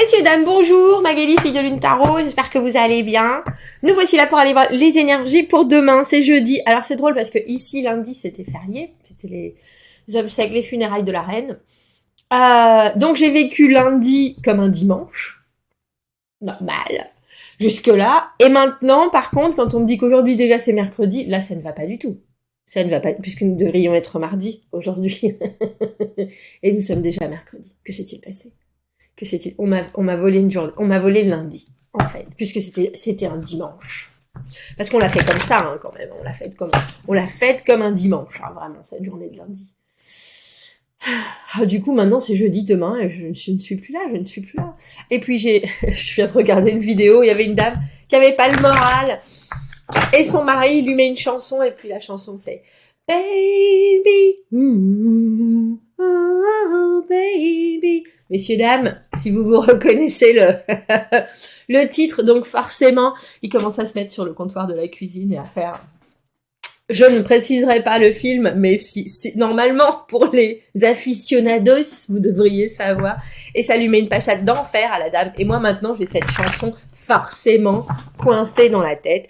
Messieurs, dames, bonjour, Magali, fille de Lune Tarot, j'espère que vous allez bien. Nous voici là pour aller voir les énergies pour demain, c'est jeudi. Alors c'est drôle parce que ici, lundi, c'était férié, c'était les obsèques, les funérailles de la reine. Donc j'ai vécu lundi comme un dimanche, normal, jusque-là. Et maintenant, par contre, quand on me dit qu'aujourd'hui déjà c'est mercredi, là ça ne va pas du tout. Ça ne va pas, puisque nous devrions être mardi aujourd'hui. Et nous sommes déjà mercredi. Que s'est-il passé? On m'a volé une journée, on m'a volé le lundi, en fait, puisque c'était un dimanche. Parce qu'on l'a fait comme ça, hein, quand même. On l'a fait comme un dimanche, hein, vraiment, cette journée de lundi. Du coup, maintenant, c'est jeudi, demain, et je ne suis plus là, Et puis, je viens de regarder une vidéo, il y avait une dame qui avait pas le moral, et son mari lui met une chanson, et puis la chanson, c'est Baby, oh, baby. Messieurs, dames, si vous vous reconnaissez le titre, donc forcément, il commence à se mettre sur le comptoir de la cuisine et à faire... Je ne préciserai pas le film, mais si normalement, pour les aficionados, vous devriez savoir. Et ça lui met une pachade d'enfer à la dame. Et moi, maintenant, j'ai cette chanson forcément coincée dans la tête.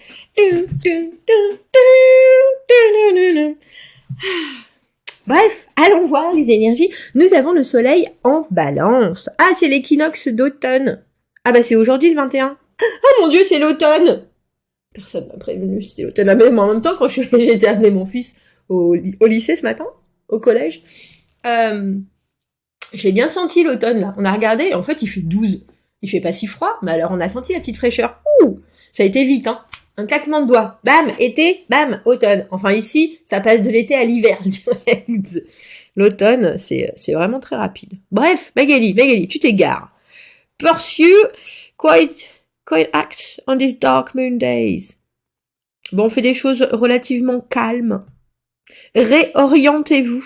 Bref, allons voir les énergies. Nous avons le soleil en balance. Ah, c'est l'équinoxe d'automne. Ah bah c'est aujourd'hui le 21. Oh mon dieu, c'est l'automne. Personne m'a prévenu, c'était l'automne. Ah mais en même temps, quand j'étais amené mon fils au lycée ce matin, au collège, je l'ai bien senti l'automne là. On a regardé, et en fait il fait 12. Il fait pas si froid, mais alors on a senti la petite fraîcheur. Ouh, ça a été vite, hein. Un claquement de doigts. Bam, été, bam, automne. Enfin ici, ça passe de l'été à l'hiver, direct. L'automne, c'est vraiment très rapide. Bref, Magali, tu t'égares. Pursue quite acts on these dark moon days. Bon, on fait des choses relativement calmes. Réorientez-vous.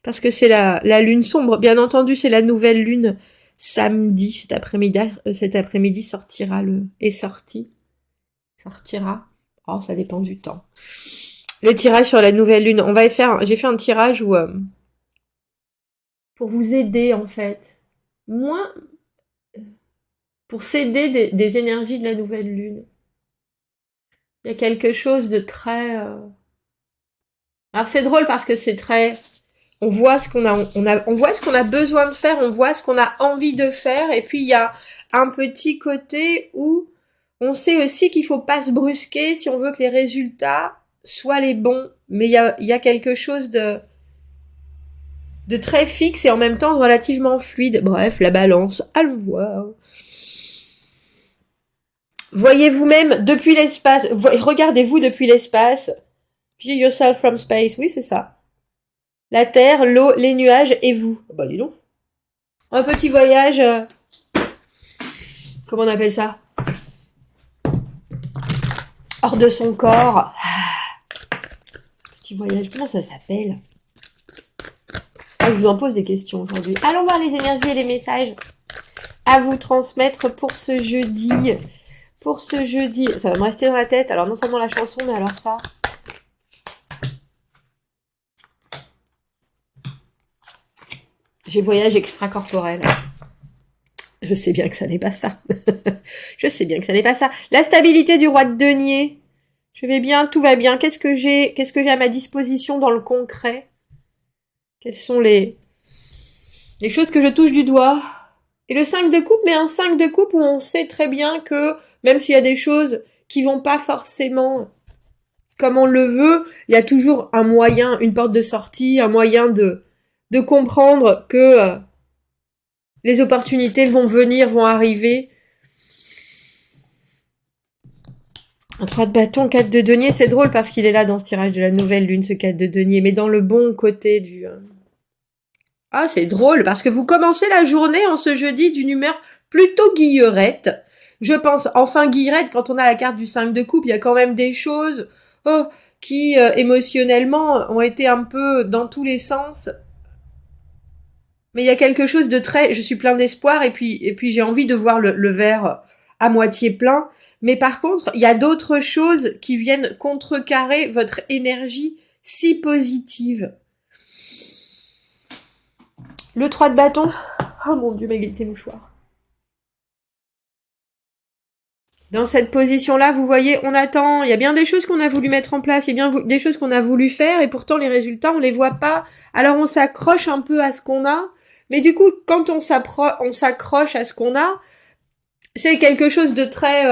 Parce que c'est la lune sombre. Bien entendu, c'est la nouvelle lune samedi. Cet après-midi sortira sortira. Oh, ça dépend du temps. Le tirage sur la nouvelle lune. J'ai fait un tirage où, pour vous aider, en fait. Moins, pour s'aider des énergies de la nouvelle lune. Il y a quelque chose de très, alors c'est drôle parce que c'est très, on voit ce qu'on on voit ce qu'on a besoin de faire, on voit ce qu'on a envie de faire, et puis il y a un petit côté où on sait aussi qu'il faut pas se brusquer si on veut que les résultats soient les bons, mais il y a quelque chose de très fixe et en même temps relativement fluide. Bref, la balance, allons voir. Voyez vous-même depuis l'espace, regardez-vous depuis l'espace. View yourself from space, oui c'est ça. La terre, l'eau, les nuages et vous. Bah dis donc. Un petit voyage, comment on appelle ça? Hors de son corps. Petit voyage, comment ça s'appelle? Je vous en pose des questions aujourd'hui. Allons voir les énergies et les messages à vous transmettre pour ce jeudi. Ça va me rester dans la tête. Alors non seulement la chanson, mais alors ça. J'ai voyage extracorporel. Je sais bien que ça n'est pas ça. La stabilité du roi de denier. Je vais bien, tout va bien. Qu'est-ce que j'ai à ma disposition dans le concret? Quelles sont les choses que je touche du doigt? Et le 5 de coupe, mais un 5 de coupe où on sait très bien que même s'il y a des choses qui vont pas forcément comme on le veut, il y a toujours un moyen, une porte de sortie, un moyen de comprendre que les opportunités vont venir, vont arriver. Un 3 de bâton, 4 de denier, c'est drôle parce qu'il est là dans ce tirage de la nouvelle lune, ce 4 de denier, mais dans le bon côté du... Ah, c'est drôle parce que vous commencez la journée en ce jeudi d'une humeur plutôt guillerette. Je pense, enfin guillerette, quand on a la carte du 5 de coupe, il y a quand même des choses qui émotionnellement ont été un peu dans tous les sens. Mais il y a quelque chose de très... Je suis plein d'espoir et puis j'ai envie de voir le verre à moitié plein. Mais par contre, il y a d'autres choses qui viennent contrecarrer votre énergie si positive. Le 3 de bâton. Oh mon dieu, mais tes mouchoirs. Dans cette position-là, vous voyez, on attend. Il y a bien des choses qu'on a voulu mettre en place, il y a bien des choses qu'on a voulu faire, et pourtant les résultats, on les voit pas. Alors on s'accroche un peu à ce qu'on a, mais du coup, quand on s'accroche à ce qu'on a, c'est quelque chose de très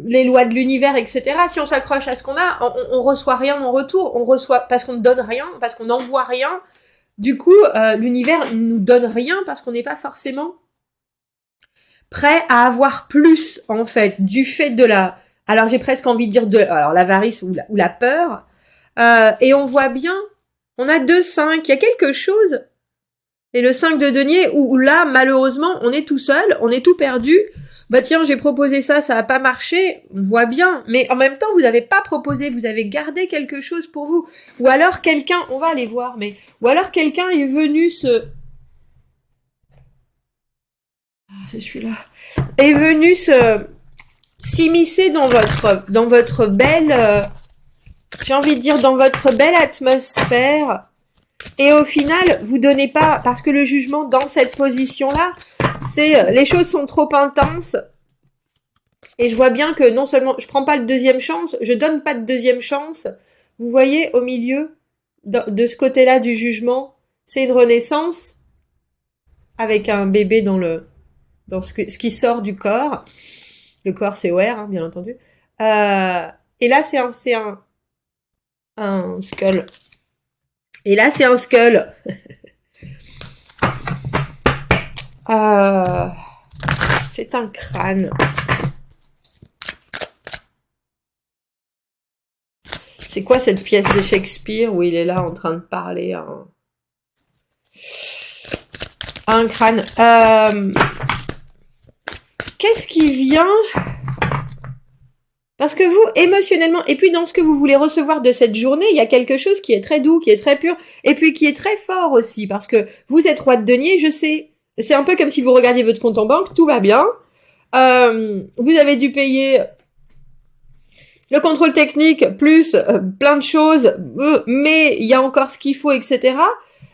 les lois de l'univers, etc. Si on s'accroche à ce qu'on a, on reçoit rien en retour. On reçoit parce qu'on ne donne rien, parce qu'on n'envoie rien. Du coup, l'univers nous donne rien parce qu'on n'est pas forcément prêt à avoir plus, en fait, du fait de la... Alors, j'ai presque envie de dire de... Alors, l'avarice ou la peur. Et on voit bien, on a 2-5, il y a quelque chose. Et le 5 de denier, où là, malheureusement, on est tout seul, on est tout perdu. Bah tiens, j'ai proposé ça, ça n'a pas marché, on voit bien. Mais en même temps, vous n'avez pas proposé, vous avez gardé quelque chose pour vous. Ou alors quelqu'un, on va aller voir, mais... Ou alors quelqu'un est venu c'est celui-là. Est venu s'immiscer dans votre belle, j'ai envie de dire, dans votre belle atmosphère. Et au final, vous donnez pas, parce que le jugement dans cette position-là, c'est, les choses sont trop intenses. Et je vois bien que non seulement, je prends pas de deuxième chance, je donne pas de deuxième chance. Vous voyez, au milieu, de ce côté-là du jugement, c'est une renaissance, avec un bébé dans ce qui sort du corps. Le corps, c'est OR, hein, bien entendu. Et là, c'est un skull. Et là, c'est un skull. C'est un crâne. C'est quoi cette pièce de Shakespeare où il est là en train de parler à un crâne. Qu'est-ce qui vient? Parce que vous, émotionnellement, et puis dans ce que vous voulez recevoir de cette journée, il y a quelque chose qui est très doux, qui est très pur, et puis qui est très fort aussi, parce que vous êtes roi de denier, je sais. C'est un peu comme si vous regardiez votre compte en banque, tout va bien. Vous avez dû payer le contrôle technique, plus plein de choses, mais il y a encore ce qu'il faut, etc.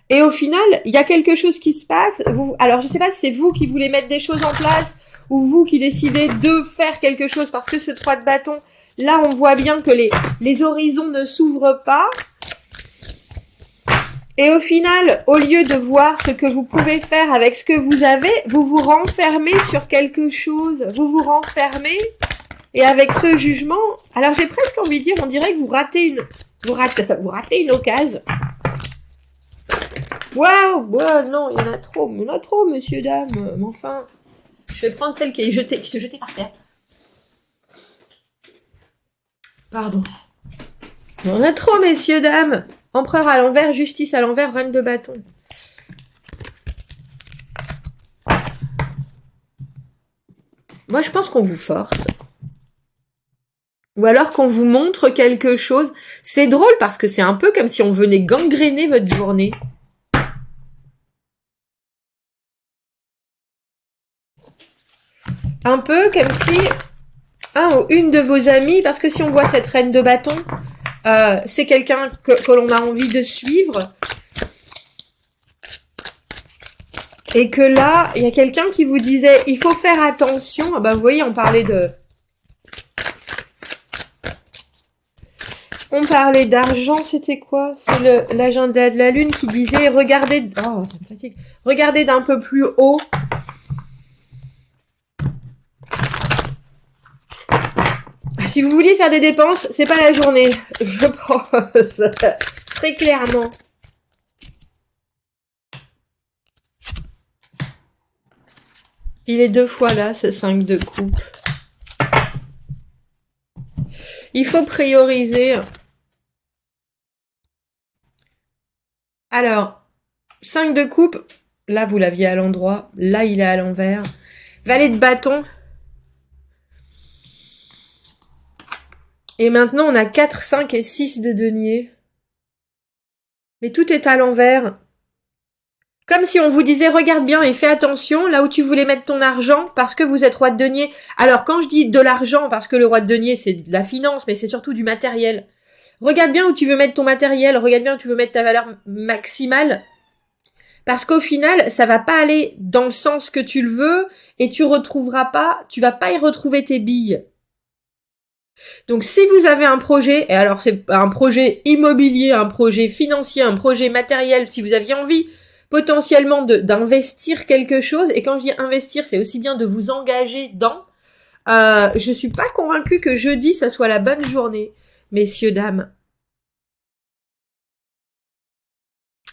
Et au final, il y a quelque chose qui se passe. Alors, je sais pas si c'est vous qui voulez mettre des choses en place, ou vous qui décidez de faire quelque chose, parce que ce 3 de bâton, là, on voit bien que les horizons ne s'ouvrent pas. Et au final, au lieu de voir ce que vous pouvez faire avec ce que vous avez, vous vous renfermez sur quelque chose. Vous vous renfermez. Et avec ce jugement, alors j'ai presque envie de dire, on dirait que vous ratez une occasion. Waouh, non, il y en a trop, monsieur, dame. Mais enfin, je vais prendre celle qui se jetée par terre. Pardon. Il y en a trop, messieurs, dames. Empereur à l'envers, justice à l'envers, reine de bâton. Moi, je pense qu'on vous force. Ou alors qu'on vous montre quelque chose. C'est drôle parce que c'est un peu comme si on venait gangréner votre journée. Un peu comme si un ou une de vos amies, parce que si on voit cette reine de bâton, c'est quelqu'un que l'on a envie de suivre. Et que là, il y a quelqu'un qui vous disait, il faut faire attention. Ben, vous voyez, on parlait d'argent, c'était quoi? C'est l'agenda de la lune qui disait, regardez, oh, ça me fatigue. Regardez d'un peu plus haut. Si vous vouliez faire des dépenses, c'est pas la journée. Je pense. Très clairement. Il est 2 fois là, ce 5 de coupe. Il faut prioriser. Alors, 5 de coupe. Là, vous l'aviez à l'endroit. Là, il est à l'envers. Valet de bâton. Et maintenant, on a 4, 5 et 6 de denier. Mais tout est à l'envers. Comme si on vous disait, regarde bien et fais attention là où tu voulais mettre ton argent parce que vous êtes roi de denier. Alors, quand je dis de l'argent, parce que le roi de denier, c'est de la finance, mais c'est surtout du matériel. Regarde bien où tu veux mettre ton matériel, regarde bien où tu veux mettre ta valeur maximale. Parce qu'au final, ça va pas aller dans le sens que tu le veux et tu vas pas y retrouver tes billes. Donc si vous avez un projet, et alors c'est un projet immobilier, un projet financier, un projet matériel, si vous aviez envie potentiellement d'investir quelque chose, et quand je dis investir, c'est aussi bien de vous engager dans, je suis pas convaincue que jeudi, ça soit la bonne journée, messieurs, dames.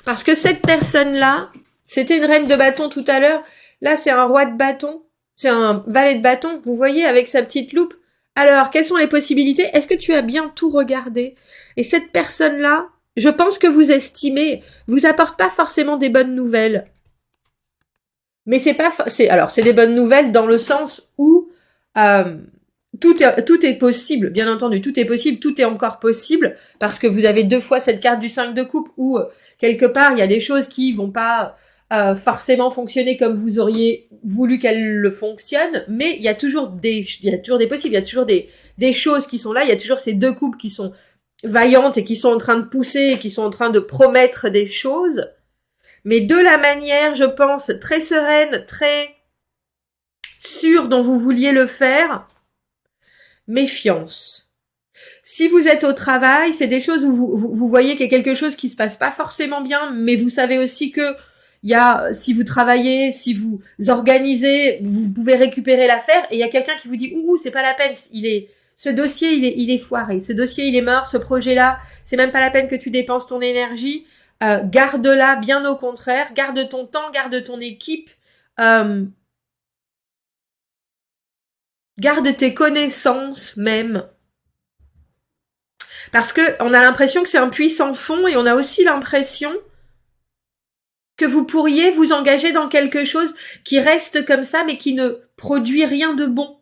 Parce que cette personne-là, c'était une reine de bâton tout à l'heure, là c'est un roi de bâton, c'est un valet de bâton, vous voyez, avec sa petite loupe. Alors, quelles sont les possibilités? Est-ce que tu as bien tout regardé? Et cette personne-là, je pense que vous estimez, vous apporte pas forcément des bonnes nouvelles. Mais c'est pas, c'est des bonnes nouvelles dans le sens où tout est possible, bien entendu, tout est possible, tout est encore possible, parce que vous avez 2 fois cette carte du 5 de coupe où quelque part il y a des choses qui vont pas forcément fonctionner comme vous auriez voulu qu'elles le fonctionnent, mais il y a toujours des possibles, il y a toujours des choses qui sont là, il y a toujours ces 2 coupes qui sont vaillantes et qui sont en train de pousser et qui sont en train de promettre des choses, mais de la manière, je pense, très sereine, très sûre dont vous vouliez le faire. Méfiance. Si vous êtes au travail, c'est des choses où vous voyez qu'il y a quelque chose qui se passe pas forcément bien, mais vous savez aussi que si vous travaillez, si vous organisez, vous pouvez récupérer l'affaire, et il y a quelqu'un qui vous dit, c'est pas la peine, ce dossier, il est foiré, ce dossier, il est mort, ce projet-là, c'est même pas la peine que tu dépenses ton énergie, garde-la, bien au contraire, garde ton temps, garde ton équipe, garde tes connaissances même. Parce que on a l'impression que c'est un puits sans fond et on a aussi l'impression que vous pourriez vous engager dans quelque chose qui reste comme ça mais qui ne produit rien de bon.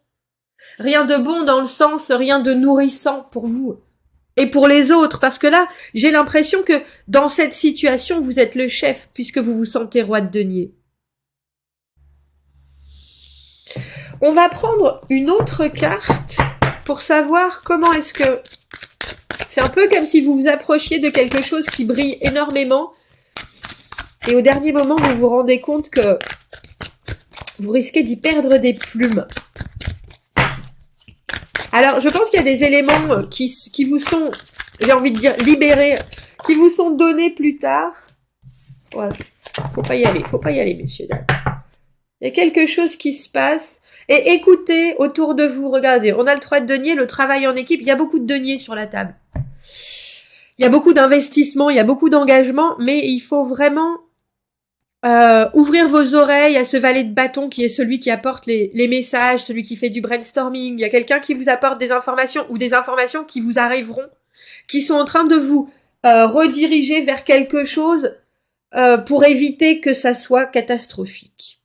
Rien de bon dans le sens, rien de nourrissant pour vous et pour les autres. Parce que là, j'ai l'impression que dans cette situation, vous êtes le chef puisque vous vous sentez roi de denier. On va prendre une autre carte pour savoir comment est-ce que... C'est un peu comme si vous vous approchiez de quelque chose qui brille énormément et au dernier moment, vous vous rendez compte que vous risquez d'y perdre des plumes. Alors, je pense qu'il y a des éléments qui vous sont, j'ai envie de dire, libérés, qui vous sont donnés plus tard. Voilà. Faut pas y aller, messieurs, dames. Il y a quelque chose qui se passe. Et écoutez autour de vous, regardez, on a le 3 de denier, le travail en équipe, il y a beaucoup de deniers sur la table. Il y a beaucoup d'investissements, il y a beaucoup d'engagement, mais il faut vraiment ouvrir vos oreilles à ce valet de bâton qui est celui qui apporte les messages, celui qui fait du brainstorming. Il y a quelqu'un qui vous apporte des informations ou des informations qui vous arriveront, qui sont en train de vous rediriger vers quelque chose pour éviter que ça soit catastrophique.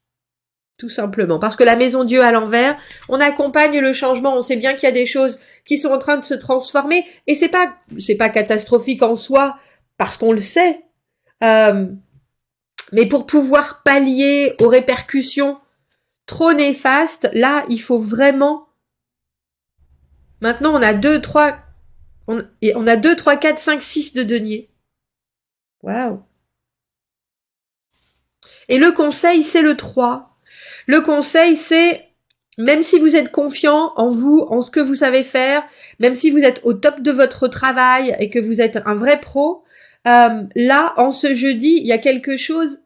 Tout simplement. Parce que la maison Dieu à l'envers, on accompagne le changement, on sait bien qu'il y a des choses qui sont en train de se transformer, et c'est pas catastrophique en soi, parce qu'on le sait. Mais pour pouvoir pallier aux répercussions trop néfastes, là, il faut vraiment... Maintenant, on a 2, 3... On a 2, 3, 4, 5, 6 de denier. Waouh. Et le conseil, c'est le 3. Le conseil, c'est, même si vous êtes confiant en vous, en ce que vous savez faire, même si vous êtes au top de votre travail et que vous êtes un vrai pro, là, en ce jeudi, il y a quelque chose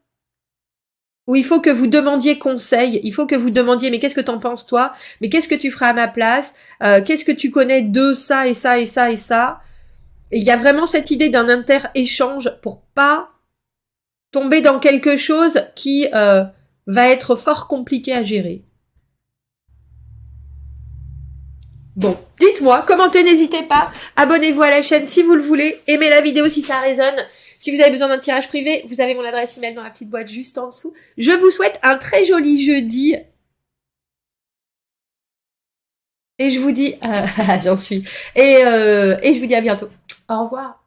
où il faut que vous demandiez conseil, il faut que vous demandiez, mais qu'est-ce que t'en penses toi? Mais qu'est-ce que tu ferais à ma place? Qu'est-ce que tu connais de ça et ça et ça et ça? Et il y a vraiment cette idée d'un inter-échange pour pas tomber dans quelque chose qui va être fort compliqué à gérer. Bon, dites-moi, commentez, n'hésitez pas, abonnez-vous à la chaîne si vous le voulez, aimez la vidéo si ça résonne. Si vous avez besoin d'un tirage privé, vous avez mon adresse email dans la petite boîte juste en dessous. Je vous souhaite un très joli jeudi. Et je vous dis, j'en suis. Et je vous dis à bientôt. Au revoir.